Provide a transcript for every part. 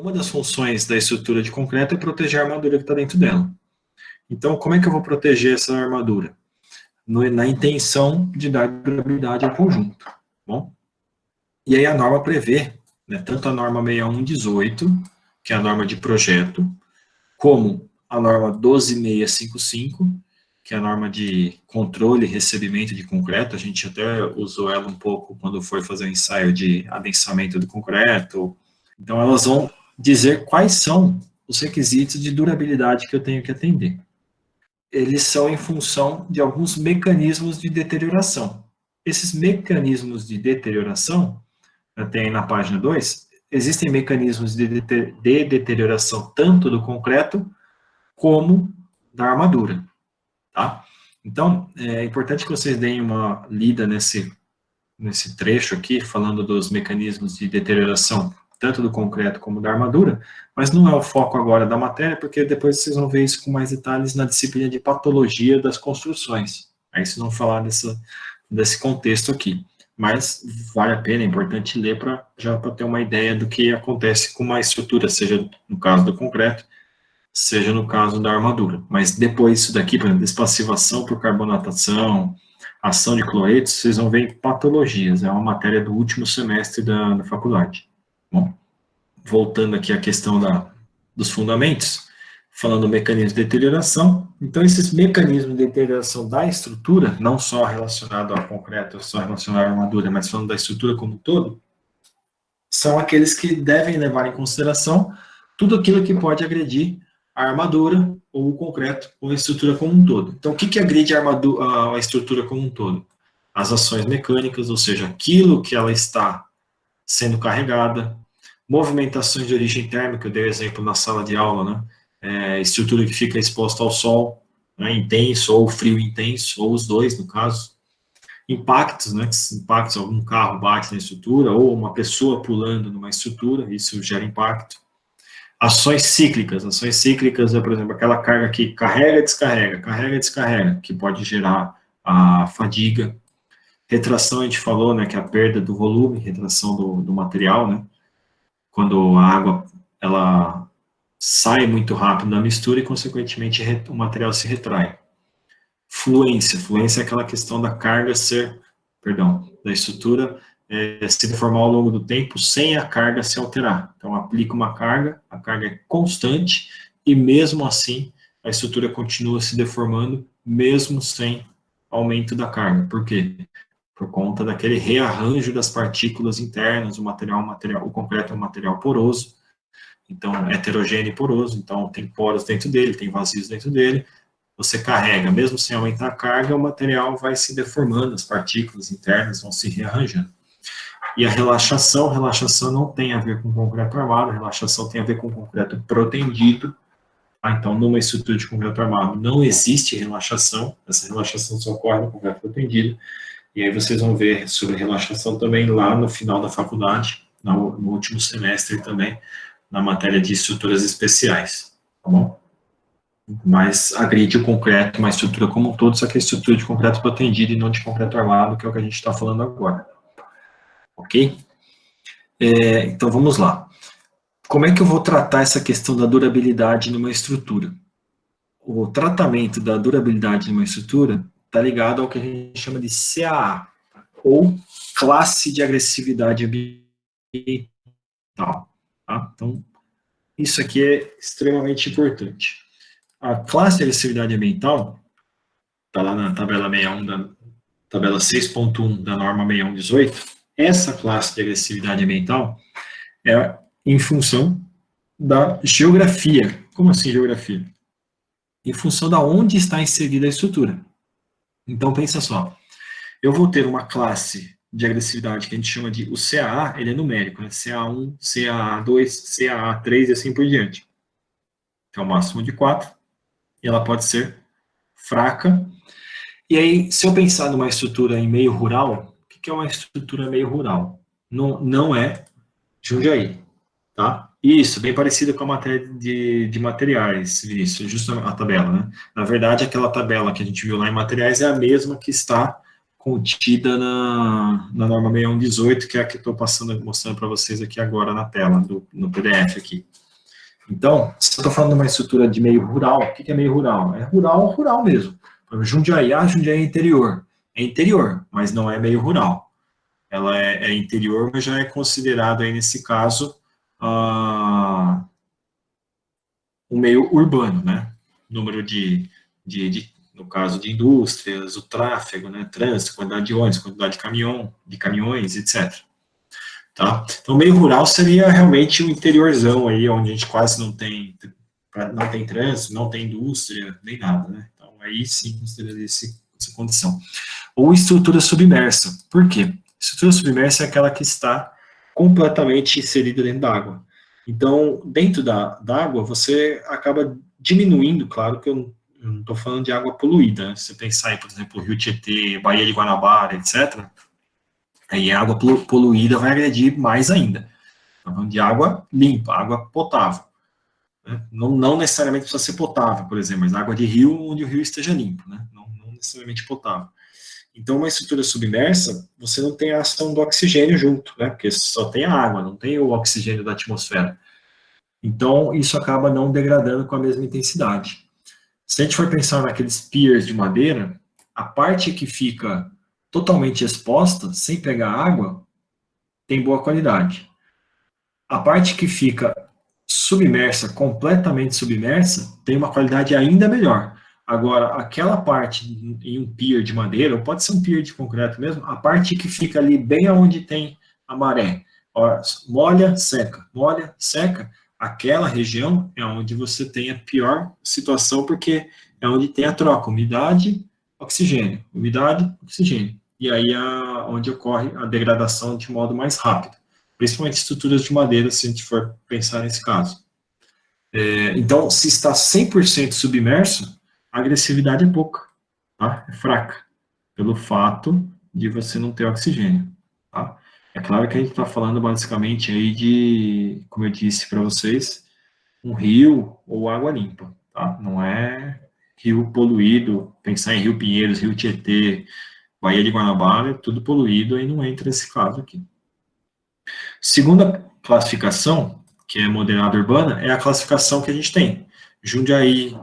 uma das funções da estrutura de concreto é proteger a armadura que está dentro dela. Então, como é que eu vou proteger essa armadura? Na intenção de dar durabilidade ao conjunto. Bom? E aí a norma prevê, né, tanto a norma 6118, que é a norma de projeto, como a norma 12655, que é a norma de controle e recebimento de concreto. A gente até usou ela um pouco quando foi fazer o ensaio de adensamento do concreto. Então, elas vão dizer quais são os requisitos de durabilidade que eu tenho que atender. Eles são em função de alguns mecanismos de deterioração. Esses mecanismos de deterioração, tem na página 2, existem mecanismos de deterioração tanto do concreto como da armadura, tá? Então, é importante que vocês deem uma lida nesse trecho aqui, falando dos mecanismos de deterioração tanto do concreto como da armadura, mas não é o foco agora da matéria, porque depois vocês vão ver isso com mais detalhes na disciplina de patologia das construções. Aí vocês vão falar desse contexto aqui. Mas vale a pena, é importante ler para ter uma ideia do que acontece com uma estrutura, seja no caso do concreto, seja no caso da armadura. Mas depois isso daqui, por exemplo, despassivação por carbonatação, ação de cloretos, vocês vão ver em patologias, é uma matéria do último semestre da faculdade. Bom, voltando aqui à questão dos fundamentos, falando do mecanismo de deterioração, então esses mecanismos de deterioração da estrutura, não só relacionado ao concreto, só relacionado à armadura, mas falando da estrutura como um todo, são aqueles que devem levar em consideração tudo aquilo que pode agredir a armadura ou o concreto ou a estrutura como um todo. Então, o que agride a estrutura como um todo? As ações mecânicas, ou seja, aquilo que ela está sendo carregada, movimentações de origem térmica, eu dei exemplo na sala de aula, né? Estrutura que fica exposta ao sol, né, intenso, ou frio intenso, ou os dois, no caso. Impactos, né? Impactos, algum carro bate na estrutura, ou uma pessoa pulando numa estrutura, isso gera impacto. Ações cíclicas é, por exemplo, aquela carga que carrega, descarrega, que pode gerar a fadiga. Retração, a gente falou, né, que é a perda do volume, retração do material, né, quando a água, ela sai muito rápido da mistura e, consequentemente, o material se retrai. Fluência é aquela questão da carga da estrutura se deformar ao longo do tempo sem a carga se alterar. Então, aplica uma carga, a carga é constante e, mesmo assim, a estrutura continua se deformando, mesmo sem aumento da carga. Por quê? Por conta daquele rearranjo das partículas internas, o concreto é um material poroso, então heterogêneo e poroso, então tem poros dentro dele, tem vazios dentro dele, você carrega, mesmo sem aumentar a carga, o material vai se deformando, as partículas internas vão se rearranjando. E a relaxação não tem a ver com concreto armado, a relaxação tem a ver com concreto protendido. Então, numa estrutura de concreto armado não existe relaxação, essa relaxação só ocorre no concreto protendido. E aí vocês vão ver sobre relaxação também lá no final da faculdade, no último semestre também, na matéria de estruturas especiais, tá bom? Mas agride o concreto, uma estrutura como um todo, só que a estrutura de concreto protendido e não de concreto armado, que é o que a gente está falando agora. Ok? Então vamos lá. Como é que eu vou tratar essa questão da durabilidade numa estrutura? O tratamento da durabilidade numa estrutura está ligado ao que a gente chama de CAA, ou classe de agressividade ambiental. Tá? Então, isso aqui é extremamente importante. A classe de agressividade ambiental está lá na tabela 61, tabela 6.1 da norma 6118. Essa classe de agressividade ambiental é em função da geografia. Como assim geografia? Em função da onde está inserida a estrutura. Então, pensa só, eu vou ter uma classe de agressividade que a gente chama de, o CAA, ele é numérico, né? CA1, CAA2, CAA3 e assim por diante. Que é o máximo de 4, e ela pode ser fraca. E aí, se eu pensar numa estrutura em meio rural, o que é uma estrutura meio rural? Não é Jundiaí, tá? Isso, bem parecido com a matéria de materiais, Vinícius, justo a tabela, né? Na verdade, aquela tabela que a gente viu lá em materiais é a mesma que está contida na norma 6118, que é a que estou mostrando para vocês aqui agora na tela, no PDF aqui. Então, se eu estou falando de uma estrutura de meio rural, o que é meio rural? É rural mesmo. Jundiaí é interior. É interior, mas não é meio rural. Ela é interior, mas já é considerado aí, nesse caso, um meio urbano, né? Número no caso de indústrias, o tráfego, né? Trânsito, quantidade de ônibus, quantidade de caminhões, etc. Tá? Então, meio rural seria realmente o interiorzão aí, onde a gente quase não tem trânsito, não tem indústria, nem nada, né? Então, aí sim consideraria essa condição. Ou estrutura submersa. Por quê? Estrutura submersa é aquela que está completamente inserida dentro da água. Então, dentro da água, você acaba diminuindo, claro que eu não estou falando de água poluída, né? Se você pensar em, por exemplo, Rio Tietê, Baía de Guanabara, etc., aí a água poluída vai agredir mais ainda. Estamos falando de água limpa, água potável. Né? Não necessariamente precisa ser potável, por exemplo, mas água de rio onde o rio esteja limpo, né? Não necessariamente potável. Então, uma estrutura submersa, você não tem a ação do oxigênio junto, né? Porque só tem a água, não tem o oxigênio da atmosfera. Então, isso acaba não degradando com a mesma intensidade. Se a gente for pensar naqueles piers de madeira, a parte que fica totalmente exposta, sem pegar água, tem boa qualidade. A parte que fica submersa, completamente submersa, tem uma qualidade ainda melhor. Agora, aquela parte em um pier de madeira, ou pode ser um pier de concreto mesmo, a parte que fica ali bem aonde tem a maré, molha, seca, aquela região é onde você tem a pior situação, porque é onde tem a troca, umidade, oxigênio, e aí é onde ocorre a degradação de modo mais rápido, principalmente estruturas de madeira, se a gente for pensar nesse caso. Então, se está 100% submerso, a agressividade é pouca, tá? É fraca, pelo fato de você não ter oxigênio, tá? É claro que a gente está falando basicamente aí de, como eu disse para vocês, um rio ou água limpa, tá? Não é rio poluído, pensar em Rio Pinheiros, Rio Tietê, Baía de Guanabara, tudo poluído, aí não entra esse caso aqui. Segunda classificação, que é moderada urbana, é a classificação que a gente tem. Jundiaí,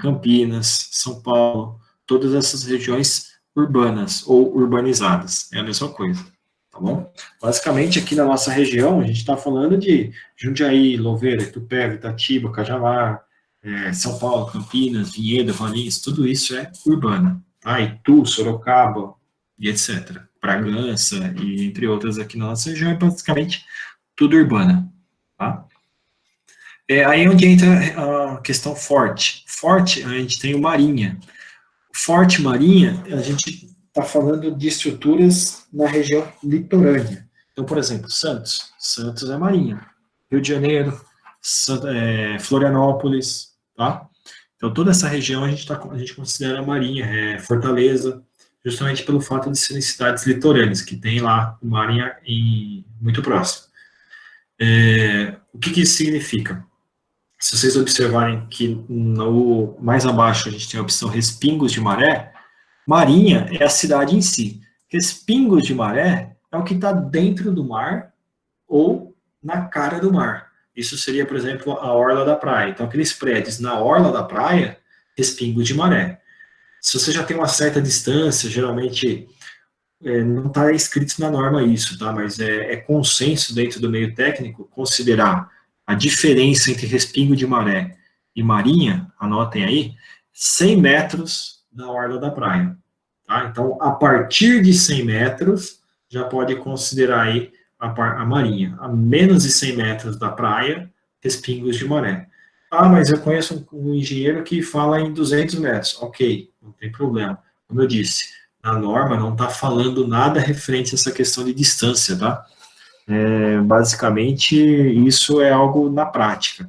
Campinas, São Paulo, todas essas regiões urbanas ou urbanizadas, é a mesma coisa, tá bom? Basicamente, aqui na nossa região, a gente está falando de Jundiaí, Louveira, Itupeva, Itatiba, Cajamar, São Paulo, Campinas, Vinhedo, Valinhos, tudo isso é urbana, tá? Itu, Sorocaba, e etc. Bragança, e entre outras aqui na nossa região, é basicamente tudo urbana, tá? Aí é onde entra a questão forte. Forte, a gente tem o Marinha. Forte Marinha, a gente está falando de estruturas na região litorânea. Então, por exemplo, Santos. Santos é Marinha. Rio de Janeiro, Florianópolis, tá? Então, toda essa região a gente considera Marinha. Fortaleza, justamente pelo fato de serem cidades litorâneas, que tem lá o Marinha muito próximo. O que isso significa? Se vocês observarem que mais abaixo a gente tem a opção respingos de maré, Marinha é a cidade em si. Respingos de maré é o que está dentro do mar ou na cara do mar. Isso seria, por exemplo, a orla da praia. Então, aqueles prédios na orla da praia, respingos de maré. Se você já tem uma certa distância, geralmente não está escrito na norma isso, tá? Mas é consenso dentro do meio técnico considerar a diferença entre respingo de maré e marinha, anotem aí, 100 metros da orla da praia. Tá? Então, a partir de 100 metros, já pode considerar aí a marinha. A menos de 100 metros da praia, respingos de maré. Ah, mas eu conheço um engenheiro que fala em 200 metros. Ok, não tem problema. Como eu disse, na norma não está falando nada referente a essa questão de distância, tá? Basicamente, isso é algo na prática.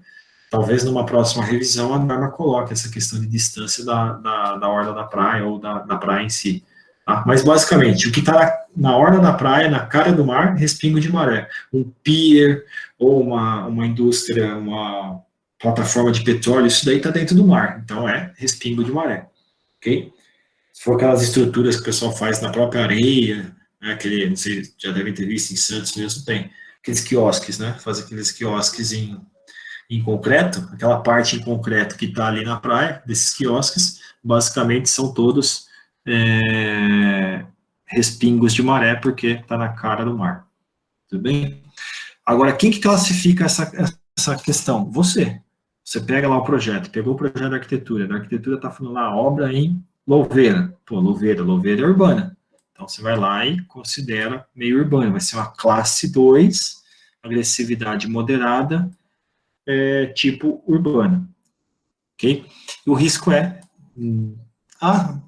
Talvez numa próxima revisão a norma coloque essa questão de distância da orla da praia ou da praia em si. Tá? Mas, basicamente, o que está na orla da praia, na cara do mar, respingo de maré. Um pier ou uma indústria, uma plataforma de petróleo, isso daí está dentro do mar. Então, é respingo de maré. Ok? Se for aquelas estruturas que o pessoal faz na própria areia, né, não sei, já devem ter visto em Santos mesmo, tem aqueles quiosques, né? Faz aqueles quiosques em concreto, aquela parte em concreto que está ali na praia, desses quiosques, basicamente são todos respingos de maré, porque está na cara do mar. Tudo bem? Agora, quem que classifica essa questão? Você. Você pega lá o projeto, pegou o projeto da arquitetura está falando lá, obra em Louveira. Pô, Louveira é urbana. Então, você vai lá e considera meio urbano. Vai ser uma classe 2, agressividade moderada, tipo urbana. Ok? E o risco é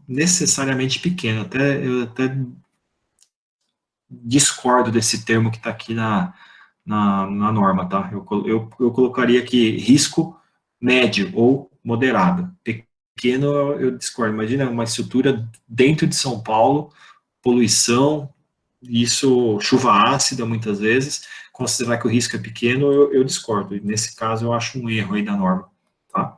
necessariamente pequeno. Eu até discordo desse termo que está aqui na norma, tá? Eu colocaria aqui risco médio ou moderado. Pequeno eu discordo. Imagina uma estrutura dentro de São Paulo, poluição, isso, chuva ácida muitas vezes, considerar que o risco é pequeno, eu discordo. Nesse caso, eu acho um erro aí da norma, tá?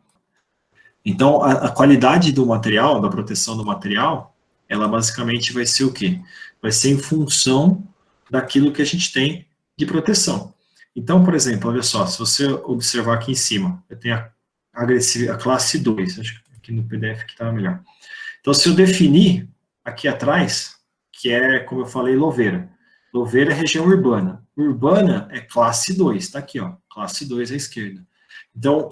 Então, a qualidade do material, da proteção do material, ela basicamente vai ser o quê? Vai ser em função daquilo que a gente tem de proteção. Então, por exemplo, olha só, se você observar aqui em cima, eu tenho a classe 2, acho que aqui no PDF que está melhor. Então, se eu definir aqui atrás, que é, como eu falei, Louveira. Louveira é região urbana. Urbana é classe 2, está aqui, ó, classe 2 à esquerda. Então,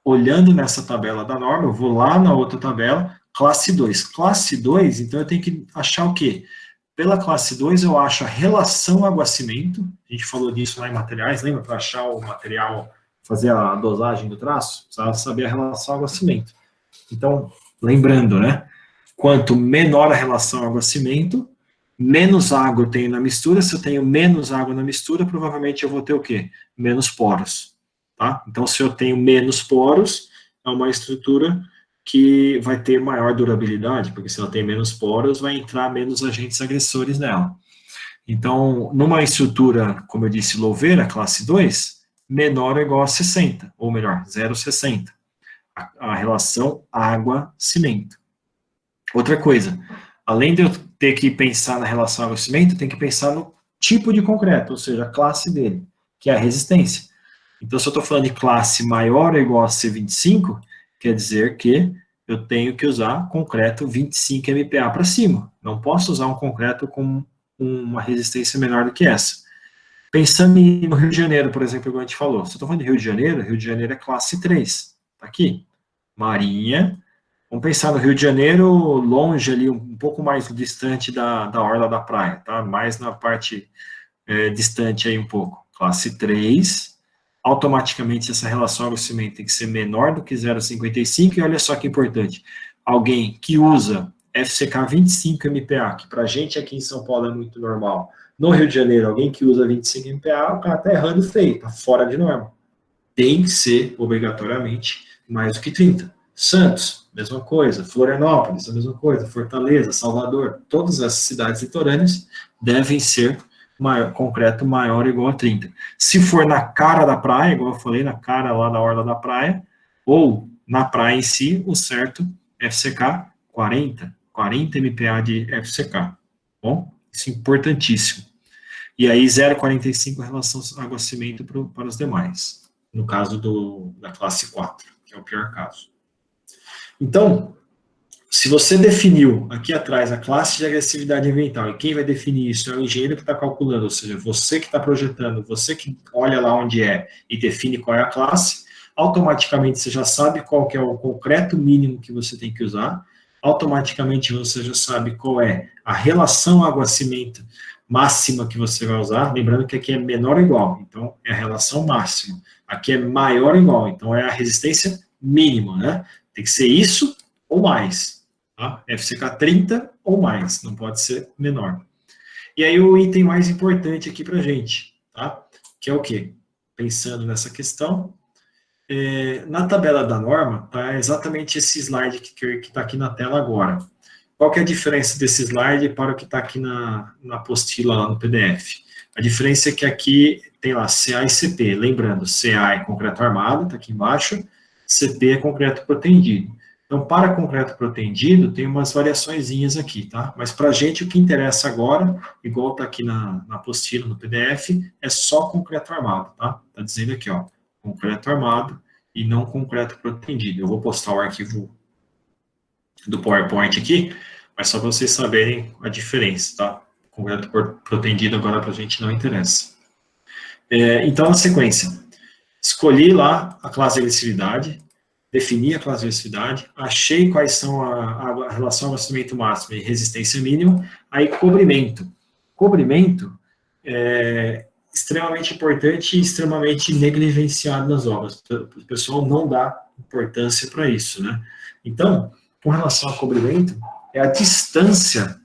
olhando nessa tabela da norma, eu vou lá na outra tabela, classe 2. Classe 2, então eu tenho que achar o quê? Pela classe 2, eu acho a relação água-cimento, a gente falou disso lá em materiais, lembra? Para achar o material, fazer a dosagem do traço, precisava saber a relação água-cimento. Então, lembrando, né? Quanto menor a relação água-cimento, menos água eu tenho na mistura. Se eu tenho menos água na mistura, provavelmente eu vou ter o quê? Menos poros. Tá? Então, se eu tenho menos poros, é uma estrutura que vai ter maior durabilidade, porque se ela tem menos poros, vai entrar menos agentes agressores nela. Então, numa estrutura, como eu disse, Louveira, classe 2, menor ou igual a 60, ou melhor, 0,60. A relação água-cimento. Outra coisa, além de eu ter que pensar na relação água-cimento, tem que pensar no tipo de concreto, ou seja, a classe dele, que é a resistência. Então, se eu estou falando de classe maior ou igual a C25, quer dizer que eu tenho que usar concreto 25 MPa para cima. Não posso usar um concreto com uma resistência menor do que essa. Pensando no Rio de Janeiro, por exemplo, como a gente falou. Se eu estou falando de Rio de Janeiro é classe 3. Está aqui. Marinha. Vamos pensar no Rio de Janeiro, longe ali, um pouco mais distante da orla da praia, tá? Mais na parte distante aí um pouco. Classe 3, automaticamente essa relação água-cimento tem que ser menor do que 0,55, e olha só que importante, alguém que usa FCK 25 MPa, que pra gente aqui em São Paulo é muito normal, no Rio de Janeiro, alguém que usa 25 MPa, o cara tá errando feio, tá fora de norma. Tem que ser, obrigatoriamente, mais do que 30. Santos, mesma coisa. Florianópolis, a mesma coisa. Fortaleza, Salvador, todas as cidades litorâneas devem ser concreto maior ou igual a 30. Se for na cara da praia, igual eu falei, na cara lá da orla da praia, ou na praia em si, o certo FCK 40 MPa de FCK. Bom, isso é importantíssimo. E aí 0,45 em relação ao água-cimento para os demais. No caso da classe 4, que é o pior caso. Então, se você definiu aqui atrás a classe de agressividade ambiental, e quem vai definir isso é o engenheiro que está calculando, ou seja, você que está projetando, você que olha lá onde é e define qual é a classe, automaticamente você já sabe qual que é o concreto mínimo que você tem que usar, automaticamente você já sabe qual é a relação água-cimento máxima que você vai usar, lembrando que aqui é menor ou igual, então é a relação máxima. Aqui é maior ou igual, então é a resistência mínima, né? Tem que ser isso ou mais, tá? FCK 30 ou mais, não pode ser menor. E aí o item mais importante aqui pra gente, tá? Que é o quê? Pensando nessa questão, na tabela da norma, tá exatamente esse slide que está aqui na tela agora. Qual que é a diferença desse slide para o que está aqui na apostila lá no PDF? A diferença é que aqui tem lá CA e CP. Lembrando, CA é concreto armado, está aqui embaixo, CP é concreto protendido. Então, para concreto protendido, tem umas variaçõezinhas aqui, tá? Mas para a gente, o que interessa agora, igual está aqui na apostila, no PDF, é só concreto armado, tá? Está dizendo aqui, ó, concreto armado e não concreto protendido. Eu vou postar o arquivo do PowerPoint aqui, mas só para vocês saberem a diferença, tá? Concreto protendido agora para a gente não interessa. Então, na sequência, escolhi lá a classe de agressividade, defini a classe de agressividade, achei quais são a relação abastecimento máximo e resistência mínima, aí cobrimento. Cobrimento é extremamente importante e extremamente negligenciado nas obras. O pessoal não dá importância para isso, né? Então, com relação a cobrimento, é a distância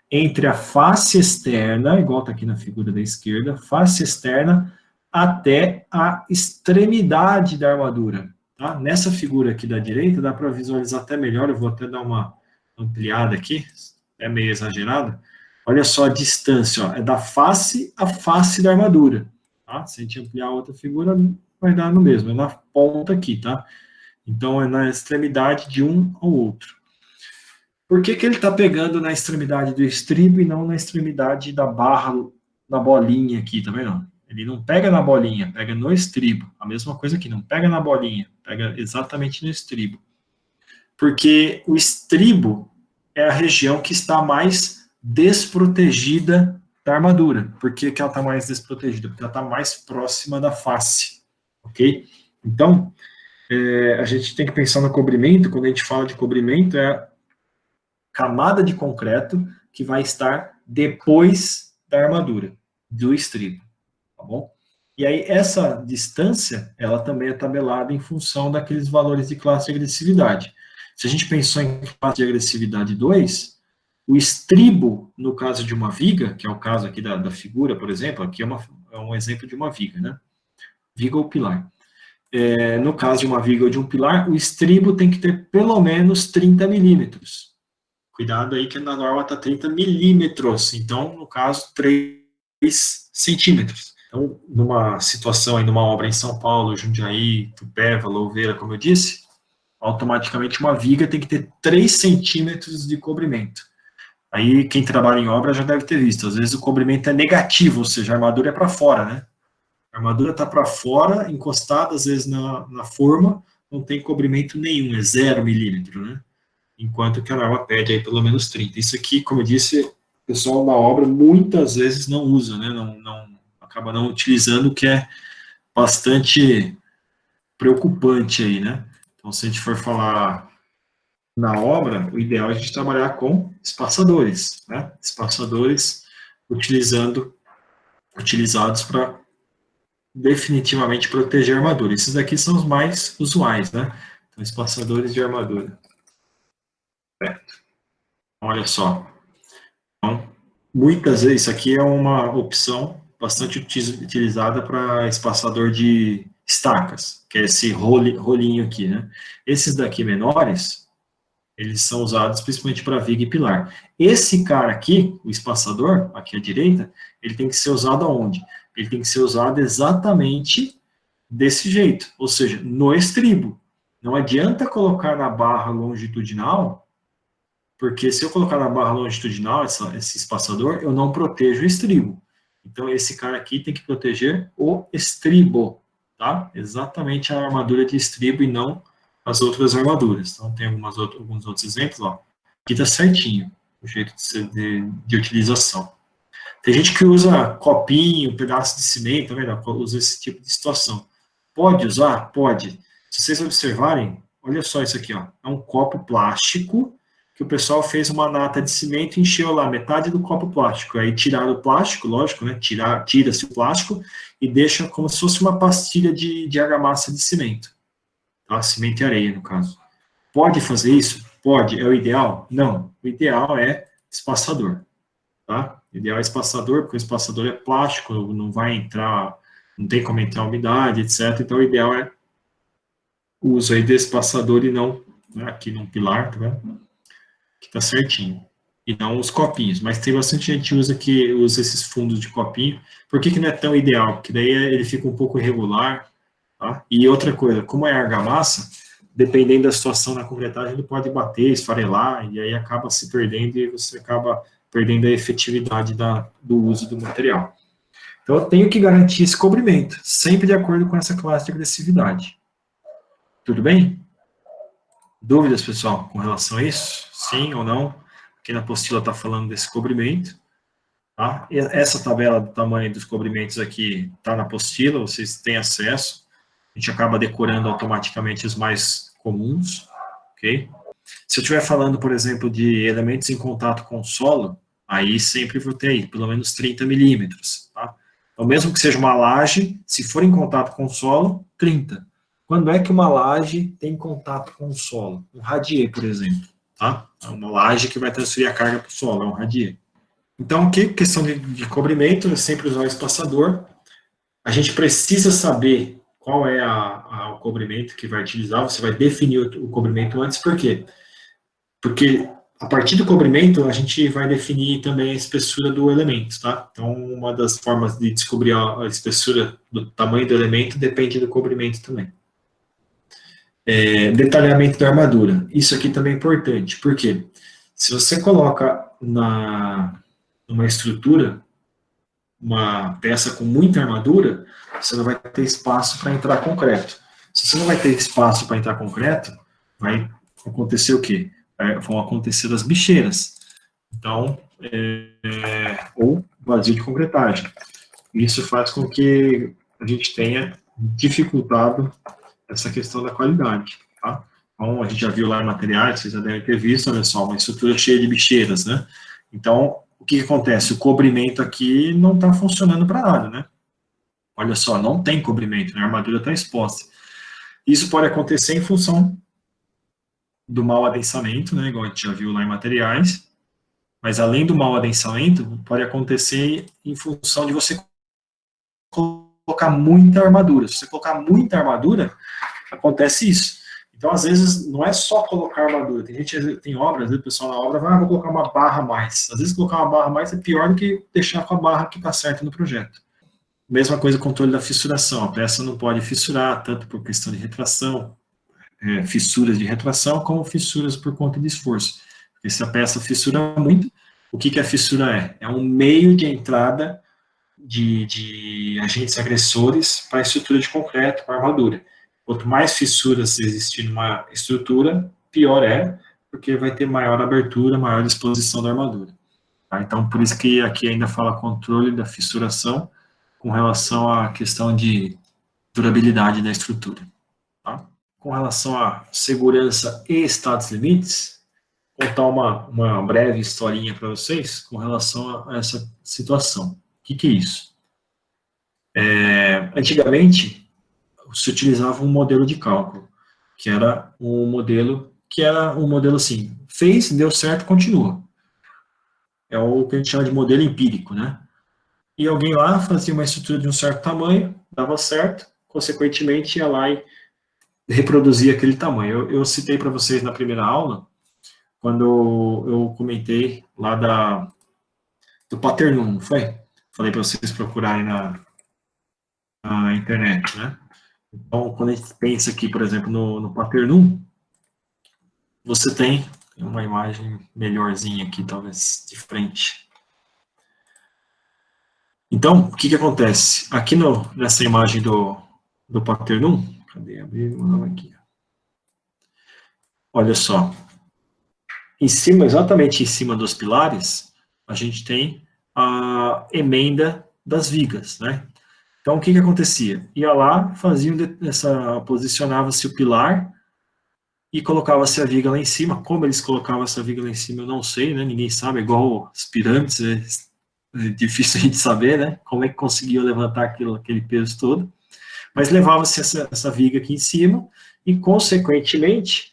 entre a face externa, igual está aqui na figura da esquerda, face externa até a extremidade da armadura. Tá? Nessa figura aqui da direita, dá para visualizar até melhor, eu vou até dar uma ampliada aqui, é meio exagerado. Olha só a distância, ó, é da face à face da armadura. Tá? Se a gente ampliar a outra figura, vai dar no mesmo, é na ponta aqui, tá? Então, é na extremidade de um ao outro. Por que ele está pegando na extremidade do estribo e não na extremidade da barra, da bolinha aqui, tá vendo? Ele não pega na bolinha, pega no estribo. A mesma coisa aqui, não pega na bolinha, pega exatamente no estribo. Porque o estribo é a região que está mais desprotegida da armadura. Por que ela está mais desprotegida? Porque ela está mais próxima da face, ok? Então, a gente tem que pensar no cobrimento. Quando a gente fala de cobrimento, é a camada de concreto que vai estar depois da armadura, do estribo, tá bom? E aí, essa distância, ela também é tabelada em função daqueles valores de classe de agressividade. Se a gente pensou em classe de agressividade 2, o estribo, no caso de uma viga, que é o caso aqui da figura, por exemplo, aqui é um exemplo de uma viga, né? Viga ou pilar. No caso de uma viga ou de um pilar, o estribo tem que ter pelo menos 30 milímetros. Cuidado aí que na norma está 30 milímetros, então, no caso, 3 centímetros. Então, numa situação aí, numa obra em São Paulo, Jundiaí, Tupéva, Louveira, como eu disse, automaticamente uma viga tem que ter 3 centímetros de cobrimento. Aí, quem trabalha em obra já deve ter visto, às vezes o cobrimento é negativo, ou seja, a armadura é para fora, né? A armadura está para fora, encostada, às vezes, na forma, não tem cobrimento nenhum, é 0 milímetro, né? Enquanto que a norma pede aí pelo menos 30. Isso aqui, como eu disse, o pessoal na obra muitas vezes não usa, né? Acaba não utilizando, o que é bastante preocupante aí, né? Então, se a gente for falar na obra, o ideal é a gente trabalhar com espaçadores, né? Espaçadores utilizados para definitivamente proteger a armadura. Esses daqui são os mais usuais, né? Então, espaçadores de armadura. Certo. Olha só. Então, muitas vezes, isso aqui é uma opção bastante utilizada para espaçador de estacas, que é esse rolinho aqui, né? Esses daqui menores, eles são usados principalmente para viga e pilar. Esse cara aqui, o espaçador, aqui à direita, ele tem que ser usado aonde? Ele tem que ser usado exatamente desse jeito, ou seja, no estribo. Não adianta colocar na barra longitudinal, porque se eu colocar na barra longitudinal esse espaçador, eu não protejo o estribo. Então, esse cara aqui tem que proteger o estribo, tá? Exatamente a armadura de estribo e não as outras armaduras. Então, tem alguns outros exemplos, ó. Aqui tá certinho o jeito de utilização. Tem gente que usa copinho, pedaço de cimento, tá vendo? Usa esse tipo de situação. Pode usar? Pode. Se vocês observarem, olha só isso aqui, ó. É um copo plástico que o pessoal fez uma nata de cimento e encheu lá metade do copo plástico. Aí tiraram o plástico, lógico, né? Tira-se o plástico e deixa como se fosse uma pastilha de argamassa de cimento. Tá? Cimento e areia, no caso. Pode fazer isso? Pode. É o ideal? Não. O ideal é espaçador. Tá? O ideal é espaçador, porque o espaçador é plástico, não vai entrar, não tem como entrar umidade, etc. Então, o ideal é o uso aí do espaçador e não, né, aqui num pilar, tá vendo? Que tá certinho. E não os copinhos. Mas tem bastante gente que usa esses fundos de copinho. Por que não é tão ideal? Porque daí ele fica um pouco irregular. Tá? E outra coisa, como é argamassa, dependendo da situação na concretagem, ele pode bater, esfarelar, e aí acaba se perdendo, e você acaba perdendo a efetividade do uso do material. Então, eu tenho que garantir esse cobrimento, sempre de acordo com essa classe de agressividade. Tudo bem? Dúvidas, pessoal, com relação a isso? Sim ou não? Aqui na apostila está falando desse cobrimento. Tá? Essa tabela do tamanho dos cobrimentos aqui está na apostila, vocês têm acesso. A gente acaba decorando automaticamente os mais comuns. Ok? Se eu estiver falando, por exemplo, de elementos em contato com o solo, aí sempre vou ter aí, pelo menos 30 milímetros. Tá? Então, mesmo que seja uma laje, se for em contato com o solo, 30. Quando é que uma laje tem contato com o solo? Um radier, por exemplo. Tá? É uma laje que vai transferir a carga para o solo, é um radier. Então, aqui, questão de cobrimento, eu sempre usar o espaçador. A gente precisa saber qual é o cobrimento que vai utilizar, você vai definir o cobrimento antes, por quê? Porque a partir do cobrimento, a gente vai definir também a espessura do elemento, tá? Então, uma das formas de descobrir a espessura do tamanho do elemento depende do cobrimento também. Detalhamento da armadura. Isso aqui também é importante, porque se você coloca numa estrutura, uma peça com muita armadura, você não vai ter espaço para entrar concreto. Se você não vai ter espaço para entrar concreto, vai acontecer o quê? Vão acontecer as bicheiras. Então, ou vazio de concretagem. Isso faz com que a gente tenha dificultado essa questão da qualidade, tá? Então, a gente já viu lá em materiais, vocês já devem ter visto, olha só, uma estrutura cheia de bicheiras, né? Então, o que acontece? O cobrimento aqui não está funcionando para nada, né? Olha só, não tem cobrimento, né? A armadura está exposta. Isso pode acontecer em função do mau adensamento, né? Igual a gente já viu lá em materiais, mas além do mau adensamento, pode acontecer em função de você colocar muita armadura. Se você colocar muita armadura, acontece isso. Então, às vezes, não é só colocar armadura. Tem obras, o pessoal na obra vai, vou colocar uma barra a mais. Às vezes, colocar uma barra a mais é pior do que deixar com a barra que está certa no projeto. Mesma coisa, controle da fissuração. A peça não pode fissurar, tanto por questão de retração, fissuras de retração, como fissuras por conta de esforço. Porque se a peça fissura muito, o que a fissura é? É um meio de entrada de agentes agressores para a estrutura de concreto, para a armadura. Quanto mais fissuras existir numa estrutura, pior é, porque vai ter maior abertura, maior exposição da armadura. Tá? Então, por isso que aqui ainda fala controle da fissuração com relação à questão de durabilidade da estrutura. Tá? Com relação à segurança e estados limites, vou contar uma breve historinha para vocês com relação a essa situação. O que é isso? Antigamente, se utilizava um modelo de cálculo, que era um modelo assim, fez, deu certo, continua. É o que a gente chama de modelo empírico, né? E alguém lá fazia uma estrutura de um certo tamanho, dava certo, consequentemente ia lá e reproduzia aquele tamanho. Eu citei para vocês na primeira aula, quando eu comentei lá do Paternum, não foi? Falei para vocês procurarem na internet, né? Então, quando a gente pensa aqui, por exemplo, no Paternum, você tem uma imagem melhorzinha aqui, talvez, de frente. Então, o que acontece? Aqui nessa imagem do Paternum, cadê? Abrir aqui. Olha só. Em cima, exatamente em cima dos pilares, a gente tem a emenda das vigas, né? Então, o que acontecia? Ia lá, posicionava-se o pilar e colocava-se a viga lá em cima. Como eles colocavam essa viga lá em cima, eu não sei, né? Ninguém sabe, é igual as pirâmides, é difícil a gente saber, né? Como é que conseguiam levantar aquele peso todo. Mas levava-se essa viga aqui em cima e, consequentemente,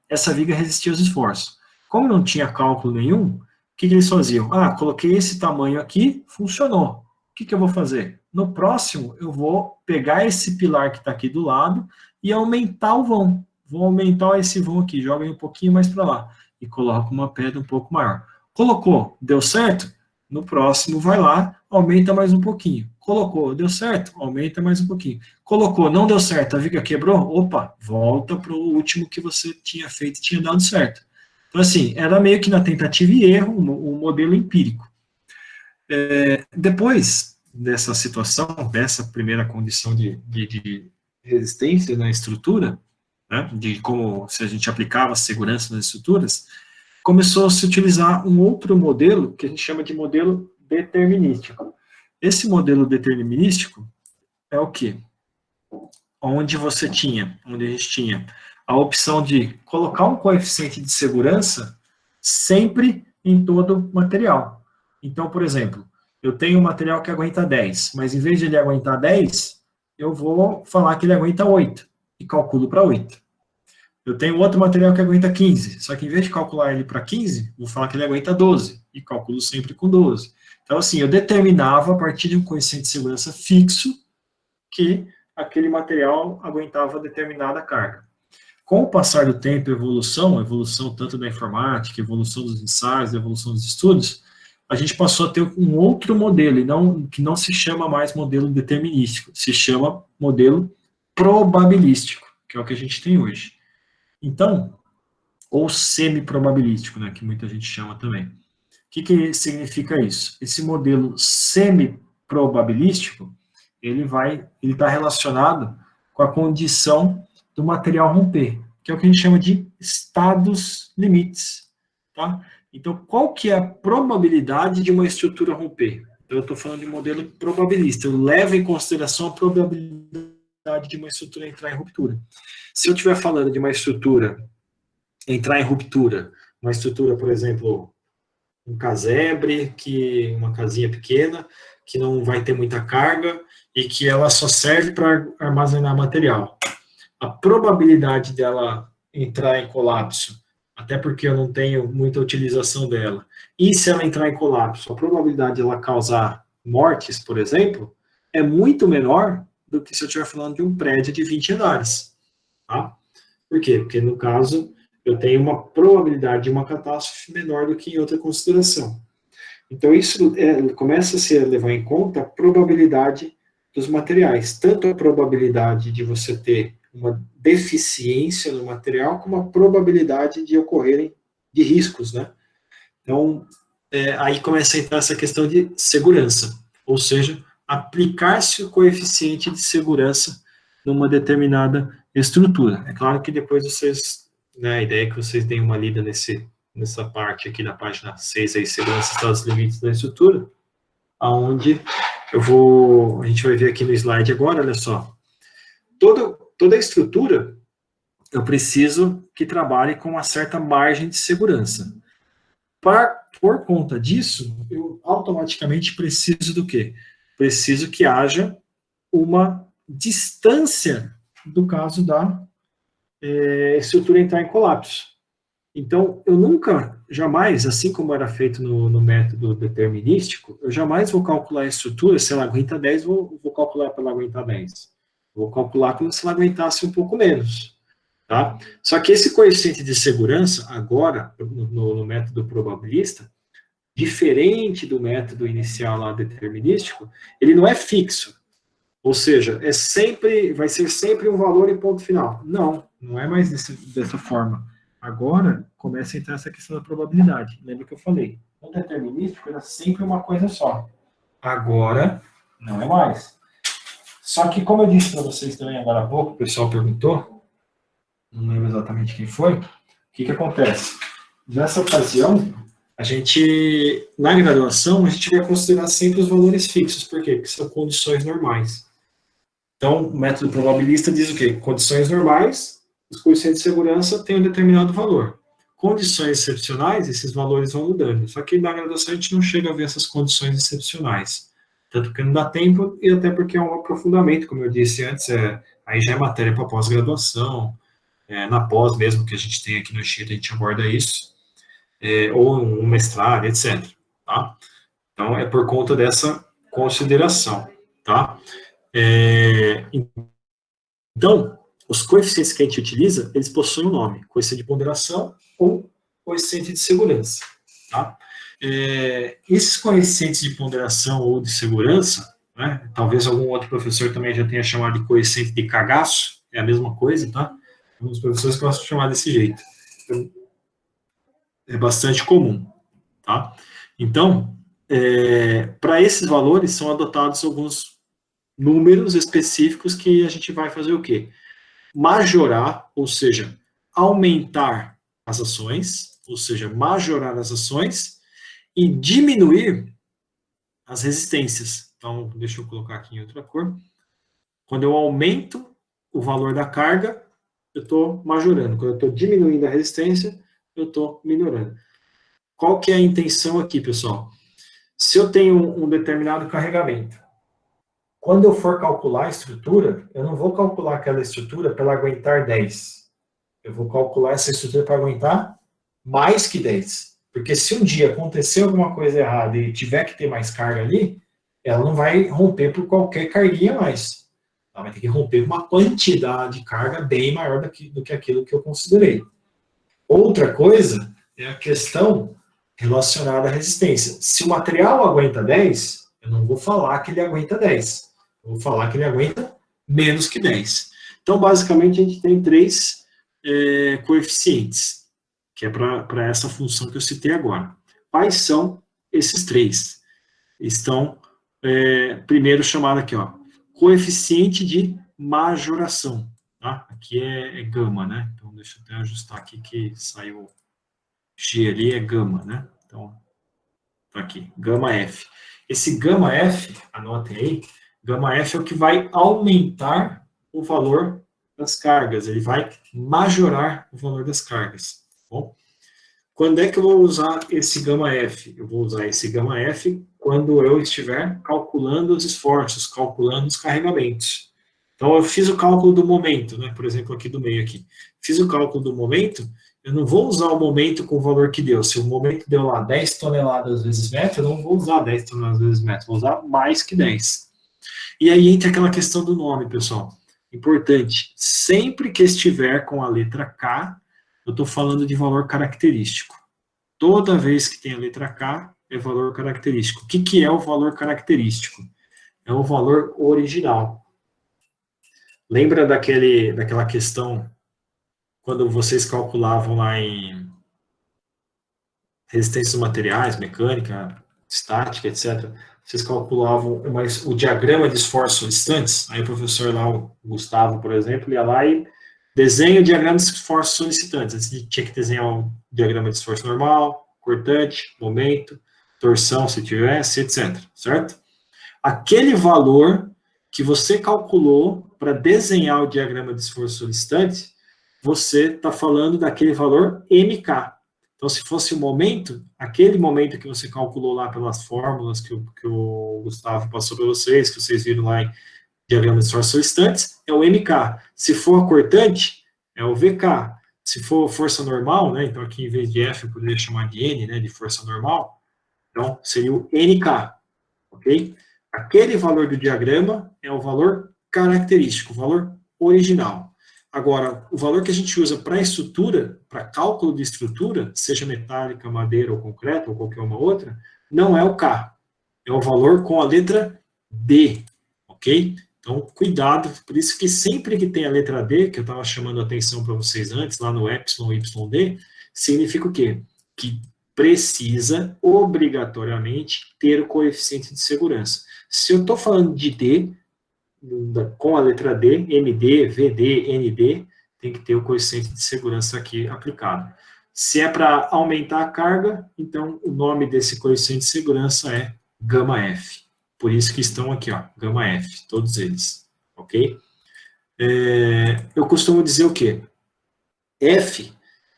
essa viga resistia aos esforços. Como não tinha cálculo nenhum, o que eles faziam? Coloquei esse tamanho aqui, funcionou. O que eu vou fazer? No próximo, eu vou pegar esse pilar que está aqui do lado e aumentar o vão. Vou aumentar esse vão aqui, joga um pouquinho mais para lá. E coloco uma pedra um pouco maior. Colocou, deu certo? No próximo, vai lá, aumenta mais um pouquinho. colocou, deu certo, aumenta mais um pouquinho. Colocou, não deu certo, a viga quebrou, opa, volta para o último que você tinha feito e tinha dado certo. Então, assim, era meio que na tentativa e erro, um modelo empírico. Depois dessa situação, dessa primeira condição de resistência na estrutura, né, de como se a gente aplicava segurança nas estruturas, começou a se utilizar um outro modelo, que a gente chama de modelo determinístico. Esse modelo determinístico é o quê? Onde a gente tinha a opção de colocar um coeficiente de segurança sempre em todo material. Então, por exemplo, eu tenho um material que aguenta 10, mas em vez de ele aguentar 10, eu vou falar que ele aguenta 8, e calculo para 8. Eu tenho outro material que aguenta 15, só que em vez de calcular ele para 15, vou falar que ele aguenta 12, e calculo sempre com 12. Então, assim, eu determinava, a partir de um coeficiente de segurança fixo, que aquele material aguentava determinada carga. Com o passar do tempo e evolução tanto da informática, evolução dos ensaios, evolução dos estudos, a gente passou a ter um outro modelo, que não se chama mais modelo determinístico, se chama modelo probabilístico, que é o que a gente tem hoje. Então, ou semi-probabilístico, né, que muita gente chama também. O que significa isso? Esse modelo semi-probabilístico, ele está relacionado com a condição do material romper, que é o que a gente chama de estados limites, tá? Então, qual que é a probabilidade de uma estrutura romper? Então, eu estou falando de modelo probabilista, eu levo em consideração a probabilidade de uma estrutura entrar em ruptura. Se eu estiver falando de uma estrutura entrar em ruptura, uma estrutura, por exemplo, um casebre, uma casinha pequena, que não vai ter muita carga e que ela só serve para armazenar material. A probabilidade dela entrar em colapso, até porque eu não tenho muita utilização dela, e se ela entrar em colapso, a probabilidade de ela causar mortes, por exemplo, é muito menor do que se eu estiver falando de um prédio de 20 andares. Tá? Por quê? Porque, no caso, eu tenho uma probabilidade de uma catástrofe menor do que em outra consideração. Então, isso começa a se levar em conta a probabilidade dos materiais, tanto a probabilidade de você ter uma deficiência no material, como a probabilidade de ocorrerem de riscos, né? Então, aí começa a entrar essa questão de segurança, ou seja, aplicar-se o coeficiente de segurança numa determinada estrutura. É claro que depois vocês, né, a ideia é que vocês deem uma lida nessa parte aqui na página 6, aí, segurança, estados limites da estrutura, aonde a gente vai ver aqui no slide agora, olha só, toda a estrutura, eu preciso que trabalhe com uma certa margem de segurança. Por conta disso, eu automaticamente preciso do quê? Preciso que haja uma distância do caso da estrutura entrar em colapso. Então, eu jamais, assim como era feito no método determinístico, eu jamais vou calcular a estrutura, se ela aguenta 10, vou calcular para ela aguentar 10. Vou calcular como se ela aguentasse um pouco menos. Tá? Só que esse coeficiente de segurança, agora, no método probabilista, diferente do método inicial lá determinístico, ele não é fixo. Ou seja, vai ser sempre um valor e ponto final. Não é mais dessa forma. Agora, começa a entrar essa questão da probabilidade. Lembra que eu falei? No determinístico era sempre uma coisa só. Agora, não é mais. Só que, como eu disse para vocês também agora há pouco, o pessoal perguntou, não lembro exatamente quem foi, o que acontece? Nessa ocasião, na graduação, a gente vai considerar sempre os valores fixos. Por quê? Porque são condições normais. Então, o método probabilista diz o quê? Condições normais, os coeficientes de segurança têm um determinado valor. Condições excepcionais, esses valores vão mudando. Só que na graduação a gente não chega a ver essas condições excepcionais. Tanto porque não dá tempo e até porque é um aprofundamento, como eu disse antes, aí já é matéria para pós-graduação, na pós mesmo que a gente tem aqui no Chile, a gente aborda isso, ou um mestrado, etc. Tá? Então, é por conta dessa consideração. Tá? Então, os coeficientes que a gente utiliza, eles possuem um nome, coeficiente de ponderação ou coeficiente de segurança. Tá? Esses coeficientes de ponderação ou de segurança, né? Talvez algum outro professor também já tenha chamado de coeficiente de cagaço, é a mesma coisa, tá? Alguns professores gostam de chamar desse jeito. Então, é bastante comum, tá? Então, para esses valores são adotados alguns números específicos que a gente vai fazer o quê? Majorar, ou seja, aumentar as ações, ou seja, majorar as ações e diminuir as resistências. Então, deixa eu colocar aqui em outra cor. Quando eu aumento o valor da carga, eu estou majorando. Quando eu estou diminuindo a resistência, eu estou minorando. Qual que é a intenção aqui, pessoal? Se eu tenho um determinado carregamento, quando eu for calcular a estrutura, eu não vou calcular aquela estrutura para ela aguentar 10. Eu vou calcular essa estrutura para aguentar mais que 10. Porque se um dia acontecer alguma coisa errada e tiver que ter mais carga ali, ela não vai romper por qualquer carguinha mais. Ela vai ter que romper uma quantidade de carga bem maior do que aquilo que eu considerei. Outra coisa é a questão relacionada à resistência. Se o material aguenta 10, eu não vou falar que ele aguenta 10. Eu vou falar que ele aguenta menos que 10. Então, basicamente, a gente tem três coeficientes, que é para essa função que eu citei agora. Quais são esses três? Estão, primeiro chamado aqui, ó, coeficiente de majoração. Tá? Aqui é gama, né? Então, deixa eu até ajustar aqui que saiu G ali, é gama, né? Então, tá aqui, gama F. Esse gama F, anotem aí, gama F é o que vai aumentar o valor das cargas, ele vai majorar o valor das cargas. Tá bom? Quando é que eu vou usar esse gama F? Eu vou usar esse gama F quando eu estiver calculando os esforços, calculando os carregamentos. Então, eu fiz o cálculo do momento, né? Por exemplo, aqui do meio aqui. Fiz o cálculo do momento, eu não vou usar o momento com o valor que deu. Se o momento deu lá 10 toneladas vezes metro, eu não vou usar 10 toneladas vezes metro, vou usar mais que 10. E aí entra aquela questão do nome, pessoal. Importante, sempre que estiver com a letra K, eu estou falando de valor característico. Toda vez que tem a letra K, é valor característico. O que é o valor característico? É o valor original. Lembra daquela questão quando vocês calculavam lá em resistência dos materiais, mecânica, estática, etc., vocês calculavam o diagrama de esforços solicitantes, aí o professor lá, o Gustavo, por exemplo, ia lá e desenha o diagrama de esforços solicitantes. Tinha que desenhar o diagrama de esforço normal, cortante, momento, torção, se tivesse, etc., certo? Aquele valor que você calculou para desenhar o diagrama de esforço solicitante, você está falando daquele valor MK. Então, se fosse o momento, aquele momento que você calculou lá pelas fórmulas que o Gustavo passou para vocês, que vocês viram lá em diagrama de esforço solicitantes, é o MK. Se for cortante, é o VK. Se for força normal, né, então aqui em vez de F eu poderia chamar de N, né, de força normal, então seria o NK, ok? Aquele valor do diagrama é o valor característico, o valor original. Agora, o valor que a gente usa para estrutura, para cálculo de estrutura, seja metálica, madeira ou concreto, ou qualquer uma outra, não é o K. É o valor com a letra D, ok? Então, cuidado, por isso que sempre que tem a letra D, que eu estava chamando a atenção para vocês antes, lá no Epsilon, YD, significa o quê? Que precisa, obrigatoriamente, ter o coeficiente de segurança. Se eu estou falando de D, com a letra D, MD, VD, ND, tem que ter o coeficiente de segurança aqui aplicado. Se é para aumentar a carga, então o nome desse coeficiente de segurança é gama F. Por isso que estão aqui, ó, gama F, todos eles, ok? Eu costumo dizer o quê? F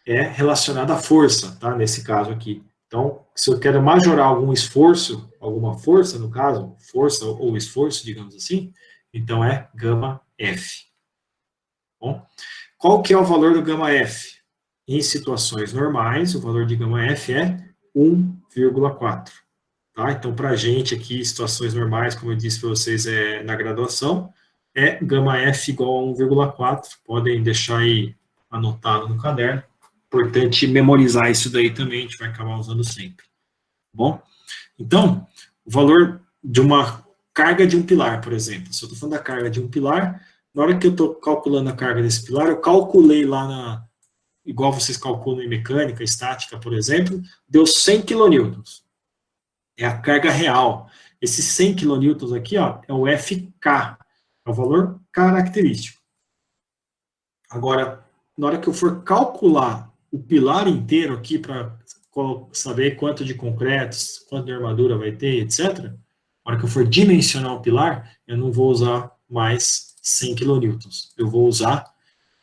é relacionado à força, tá? Nesse caso aqui. Então, se eu quero majorar algum esforço, alguma força, no caso, força ou esforço, digamos assim, então é gama F. Bom, qual que é o valor do gama F? Em situações normais, o valor de gama F é 1,4. Tá? Então, para a gente aqui, situações normais, como eu disse para vocês na graduação, é gama F igual a 1,4. Podem deixar aí anotado no caderno. Importante memorizar isso daí também, a gente vai acabar usando sempre. Bom, então, o valor de uma carga de um pilar, por exemplo. Se eu estou falando da carga de um pilar, na hora que eu estou calculando a carga desse pilar, eu calculei lá igual vocês calculam em mecânica, estática, por exemplo, deu 100 kN. É a carga real. Esses 100 kN aqui, ó, é o FK, é o valor característico. Agora, na hora que eu for calcular o pilar inteiro aqui para saber quanto de concreto, quanto de armadura vai ter, etc., na hora que eu for dimensionar o pilar, eu não vou usar mais 100 kN. Eu vou usar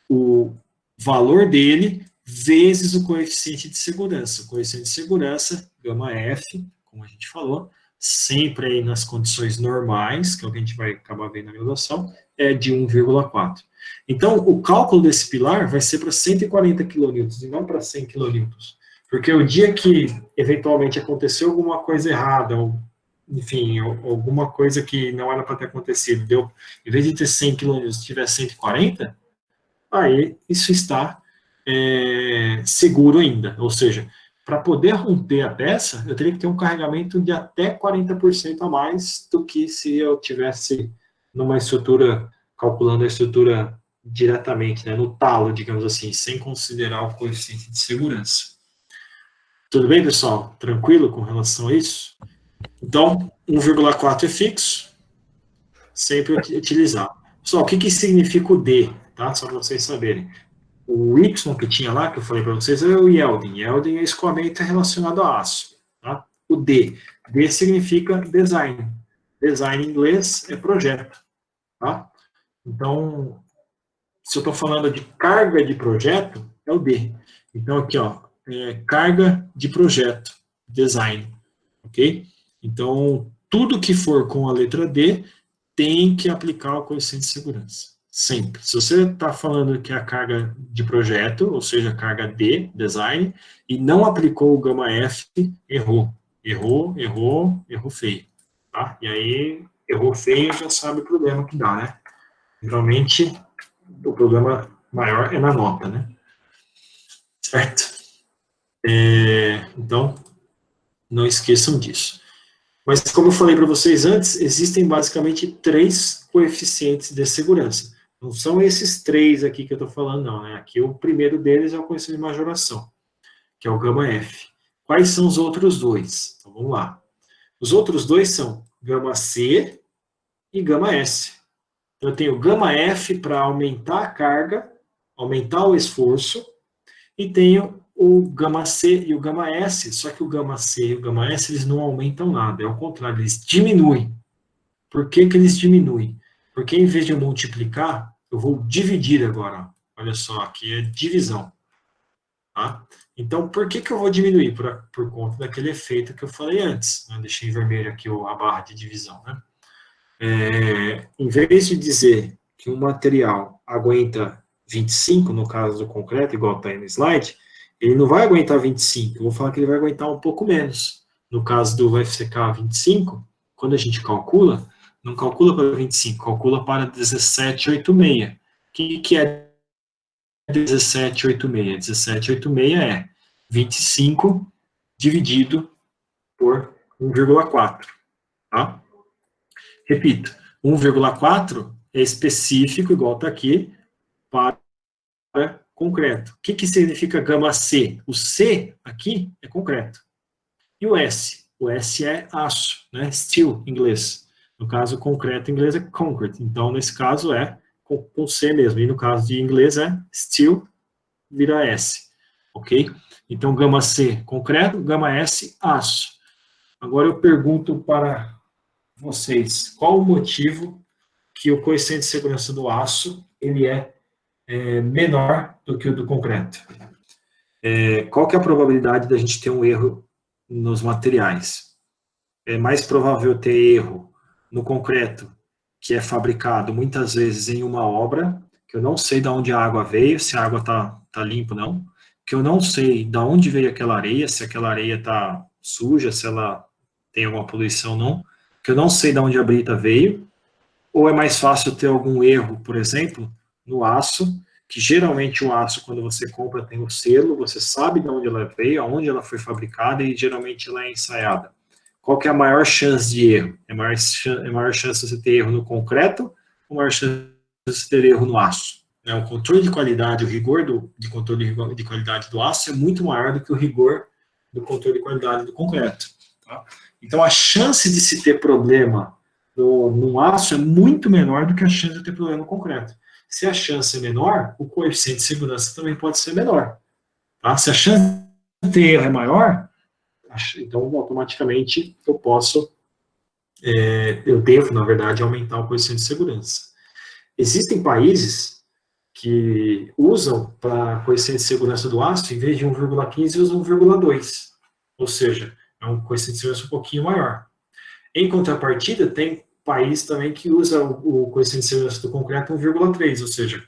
o valor dele vezes o coeficiente de segurança. O coeficiente de segurança, gama F, como a gente falou, sempre aí nas condições normais, que é o que a gente vai acabar vendo na graduação, é de 1,4. Então, o cálculo desse pilar vai ser para 140 kN e não para 100 kN. Porque o dia que, eventualmente, aconteceu alguma coisa errada, ou, enfim, alguma coisa que não era para ter acontecido, deu, em vez de ter 100 kN, tiver 140, aí isso está seguro ainda. Ou seja, para poder romper a peça, eu teria que ter um carregamento de até 40% a mais do que se eu tivesse numa estrutura, calculando a estrutura diretamente, né, no talo, digamos assim, sem considerar o coeficiente de segurança. Tudo bem, pessoal? Tranquilo com relação a isso? Então, 1,4 é fixo, sempre utilizar. Pessoal, o que significa o D? Tá? Só para vocês saberem. O Y que tinha lá, que eu falei para vocês, é o Yielding. Yielding é escoamento relacionado a aço. Tá? O D. D significa design. Design em inglês é projeto. Tá? Então, se eu estou falando de carga de projeto, é o D. Então, aqui, ó, carga de projeto, design. Ok? Então, tudo que for com a letra D tem que aplicar o coeficiente de segurança. Sempre. Se você está falando que é a carga de projeto, ou seja, carga D, design, e não aplicou o gama F, errou. Errou feio. Tá? E aí, errou feio, já sabe o problema que dá, né? Geralmente, o problema maior é na nota, né? Certo? Então, não esqueçam disso. Mas, como eu falei para vocês antes, existem basicamente 3 coeficientes de segurança. Não são esses 3 aqui que eu estou falando, não. Né? Aqui o primeiro deles é o coeficiente de majoração, que é o gama F. Quais são os outros 2? Então, vamos lá. Os outros 2 são gama C e gama S. Então, eu tenho gama F para aumentar a carga, aumentar o esforço, e tenho o gama C e o gama S, só que o gama C e o gama S, eles não aumentam nada, é o contrário, eles diminuem. Por que eles diminuem? Porque em vez de eu multiplicar, eu vou dividir agora. Olha só, aqui é divisão. Tá? Então, por que eu vou diminuir? Por conta daquele efeito que eu falei antes. Né? Deixei em vermelho aqui a barra de divisão. Né? Em vez de dizer que um material aguenta 25, no caso do concreto, igual está aí no slide, ele não vai aguentar 25, eu vou falar que ele vai aguentar um pouco menos. No caso do FCK 25, quando a gente calcula, não calcula para 25, calcula para 1786. O que é 1786? 1786 é 25 dividido por 1,4. Tá? Repito, 1,4 é específico, igual está aqui, para concreto. O que significa gama C? O C aqui é concreto. E o S? O S é aço, né? Steel, em inglês. No caso, concreto em inglês é concrete. Então, nesse caso, é com C mesmo. E no caso de inglês é steel, vira S. Ok? Então, gama C, concreto, gama S, aço. Agora eu pergunto para vocês, qual o motivo que o coeficiente de segurança do aço ele é menor do que o do concreto? Qual que é a probabilidade da gente ter um erro nos materiais? É mais provável ter erro no concreto, que é fabricado muitas vezes em uma obra, que eu não sei de onde a água veio, se a água está limpa ou não, que eu não sei de onde veio aquela areia, se aquela areia está suja, se ela tem alguma poluição ou não, que eu não sei de onde a brita veio, ou é mais fácil ter algum erro, por exemplo, no aço, que geralmente o aço, quando você compra, tem o selo, você sabe de onde ela veio, aonde ela foi fabricada, e geralmente ela é ensaiada. qual que é a maior chance de erro? É maior chance de você ter erro no concreto ou maior chance de você ter erro no aço? O controle de qualidade, o rigor de controle de qualidade do aço é muito maior do que o rigor do controle de qualidade do concreto. Tá? Então, a chance de se ter problema no aço é muito menor do que a chance de ter problema no concreto. Se a chance é menor, o coeficiente de segurança também pode ser menor. Tá? Se a chance de ter erro é maior, então automaticamente eu devo, na verdade, aumentar o coeficiente de segurança. Existem países que usam para coeficiente de segurança do aço, em vez de 1,15, usam 1,2. Ou seja, é um coeficiente de segurança um pouquinho maior. Em contrapartida, tem país também que usa o coeficiente de segurança do concreto 1,3, ou seja,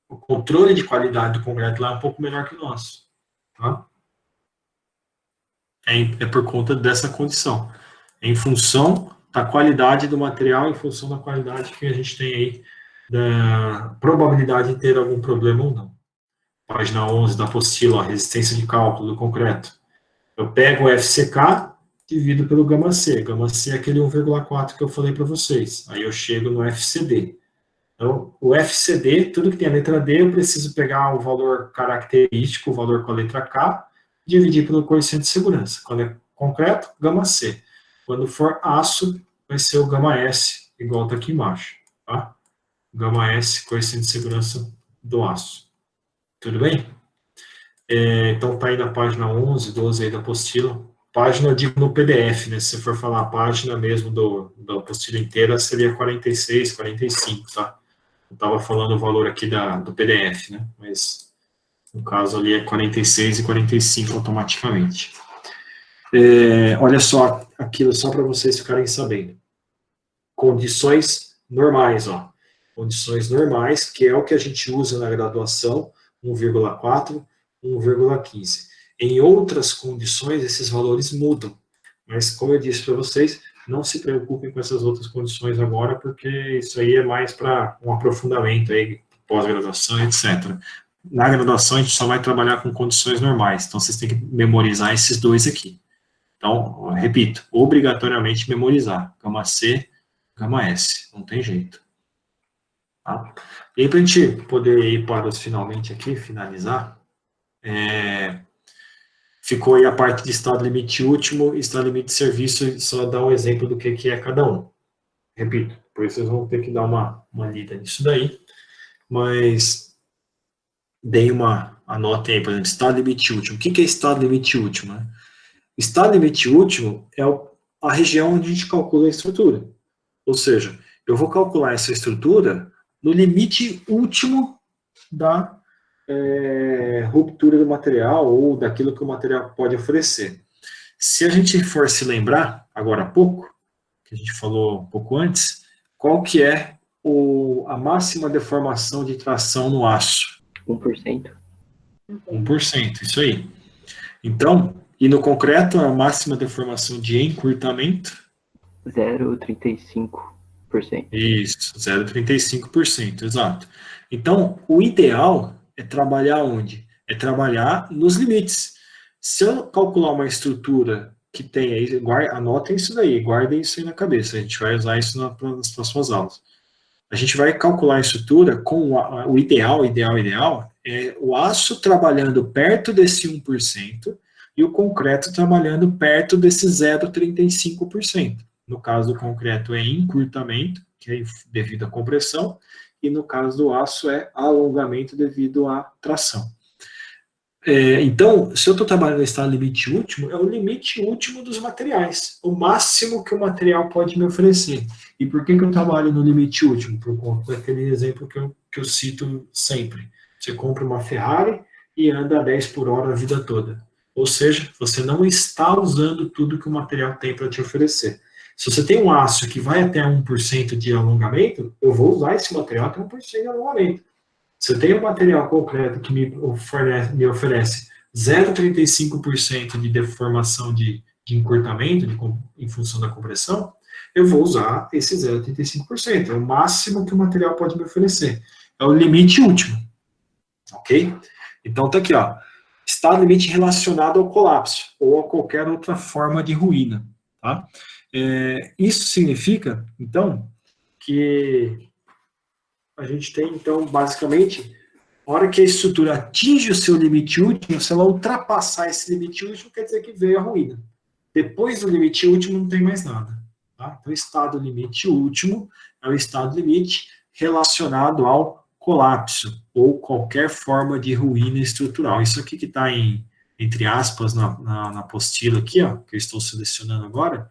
o controle de qualidade do concreto lá é um pouco menor que o nosso. Tá? É por conta dessa condição. Em função da qualidade do material, em função da qualidade que a gente tem aí, da probabilidade de ter algum problema ou não. Página 11 da apostila, resistência de cálculo do concreto. Eu pego o FCK, divido pelo gama C. Gama C é aquele 1,4 que eu falei para vocês. Aí eu chego no FCD. Então, o FCD, tudo que tem a letra D, eu preciso pegar o valor característico, o valor com a letra K, dividir pelo coeficiente de segurança. Quando é concreto, gama C. Quando for aço, vai ser o gama S, igual está aqui embaixo. Tá? Gama S, coeficiente de segurança do aço. Tudo bem? Então, está aí na página 11, 12 aí da apostila. Página, eu digo no PDF, né? Se for falar a página mesmo da apostila inteira, seria 46, 45, tá? Eu estava falando o valor aqui do PDF, né? Mas, no caso ali, é 46 e 45 automaticamente. Olha só, aquilo só para vocês ficarem sabendo. Condições normais, ó. Condições normais, que é o que a gente usa na graduação, 1,4, 1,15. Em outras condições, esses valores mudam. Mas, como eu disse para vocês, não se preocupem com essas outras condições agora, porque isso aí é mais para um aprofundamento aí, pós-graduação, etc. Na graduação, a gente só vai trabalhar com condições normais, então vocês têm que memorizar esses dois aqui. Então, repito, obrigatoriamente memorizar, gama C, gama S, não tem jeito. Tá? E aí, para a gente poder ir para os finalmente aqui, finalizar, ficou aí a parte de estado limite último e estado limite de serviço, só dar um exemplo do que é cada um. Repito, por isso vocês vão ter que dar uma lida nisso daí, mas deem anotem aí, por exemplo, estado limite último. O que é estado limite último? Né? Estado limite último é a região onde a gente calcula a estrutura. Ou seja, eu vou calcular essa estrutura no limite último da ruptura do material ou daquilo que o material pode oferecer. Se a gente for se lembrar, agora há pouco, que a gente falou um pouco antes, qual que é a máxima deformação de tração no aço? 1%. 1%, isso aí. Então, e no concreto, a máxima deformação de encurtamento? 0,35%. Isso, 0,35%, exato. Então, o ideal é trabalhar onde? É trabalhar nos limites. Se eu calcular uma estrutura que tem aí, anotem isso daí, guardem isso aí na cabeça, a gente vai usar isso nas próximas aulas. A gente vai calcular a estrutura com o ideal é o aço trabalhando perto desse 1% e o concreto trabalhando perto desse 0,35%. No caso do concreto é encurtamento, que é devido à compressão, e no caso do aço é alongamento devido à tração. Então, se eu estou trabalhando no estado limite último, é o limite último dos materiais, o máximo que o material pode me oferecer. E por que eu trabalho no limite último? Por conta daquele exemplo que eu cito sempre. Você compra uma Ferrari e anda a 10 por hora a vida toda. Ou seja, você não está usando tudo que o material tem para te oferecer. Se você tem um aço que vai até 1% de alongamento, eu vou usar esse material até 1% de alongamento. Se eu tenho um material concreto que me oferece 0,35% de deformação de encurtamento em função da compressão, eu vou usar esse 0,35%. É o máximo que o material pode me oferecer. É o limite último. Ok? Então tá aqui, ó. Estado limite relacionado ao colapso ou a qualquer outra forma de ruína. tá? Isso significa, então, que a gente tem, então, basicamente, a hora que a estrutura atinge o seu limite último, se ela ultrapassar esse limite último, quer dizer que veio a ruína. Depois do limite último, não tem mais nada. Tá? Então, o estado limite último é o estado limite relacionado ao colapso, ou qualquer forma de ruína estrutural. Isso aqui que está entre aspas, na apostila aqui, ó, que eu estou selecionando agora,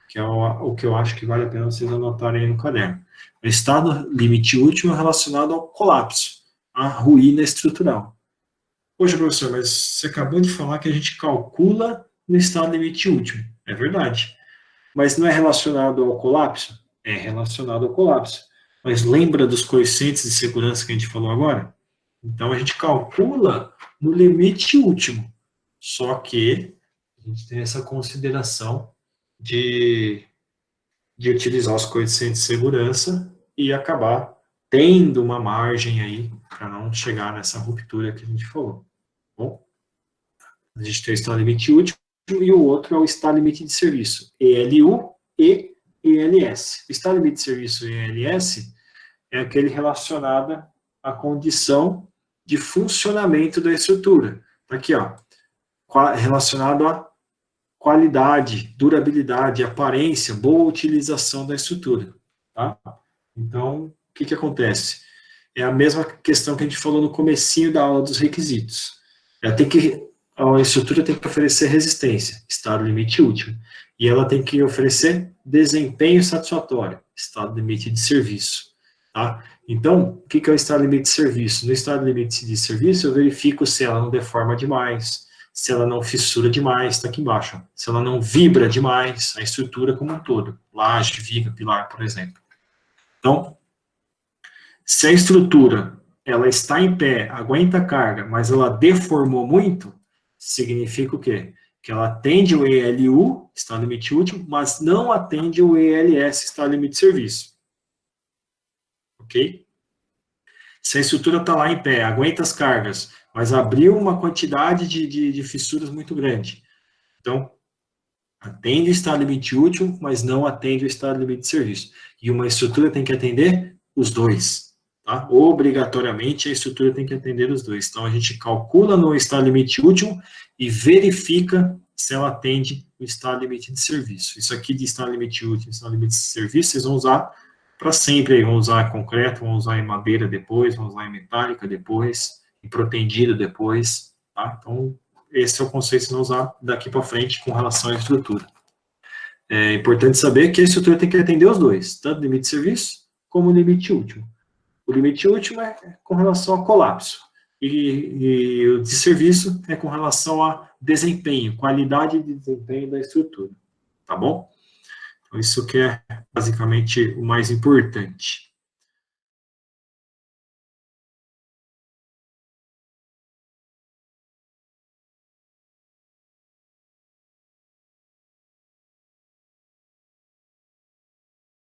que é o que eu acho que vale a pena vocês anotarem aí no caderno. O estado limite último é relacionado ao colapso, à ruína estrutural. Poxa, professor, mas você acabou de falar que a gente calcula no estado limite último. É verdade. Mas não é relacionado ao colapso? É relacionado ao colapso. Mas lembra dos coeficientes de segurança que a gente falou agora? Então a gente calcula no limite último. Só que a gente tem essa consideração de utilizar os coeficientes de segurança e acabar tendo uma margem aí para não chegar nessa ruptura que a gente falou. Bom, a gente tem o estado limite último e o outro é o estado limite de serviço, ELU e ELS. O estado limite de serviço ELS é aquele relacionado à condição de funcionamento da estrutura. Aqui, ó, relacionado à qualidade, durabilidade, aparência, boa utilização da estrutura. Tá? Então, o que acontece? É a mesma questão que a gente falou no comecinho da aula dos requisitos. A estrutura tem que oferecer resistência, estado limite último, e ela tem que oferecer desempenho satisfatório, estado limite de serviço. Tá? Então, o que é o estado limite de serviço? No estado limite de serviço, eu verifico se ela não deforma demais, se ela não fissura demais, está aqui embaixo, se ela não vibra demais, a estrutura como um todo, laje, viga, pilar, por exemplo. Então, se a estrutura ela está em pé, aguenta a carga, mas ela deformou muito, significa o quê? Que ela atende o ELU, estado limite último, mas não atende o ELS, estado limite de serviço. Ok? Se a estrutura está lá em pé, aguenta as cargas, mas abriu uma quantidade de fissuras muito grande. Então, atende o estado limite útil, mas não atende o estado limite de serviço. E uma estrutura tem que atender os dois. Tá? Obrigatoriamente, a estrutura tem que atender os dois. Então, a gente calcula no estado limite útil e verifica se ela atende o estado limite de serviço. Isso aqui de estado limite útil e estado limite de serviço, vocês vão usar para sempre. Aí, vão usar em concreto, vão usar em madeira depois, vão usar em metálica depois, em protendida depois. Tá? Então, esse é o conceito que vocês vão usar daqui para frente com relação à estrutura. É importante saber que a estrutura tem que atender os dois, tanto o limite de serviço como o limite último. O limite último é com relação ao colapso, e o de serviço é com relação a desempenho, qualidade de desempenho da estrutura. Tá bom? Então, isso que é basicamente o mais importante.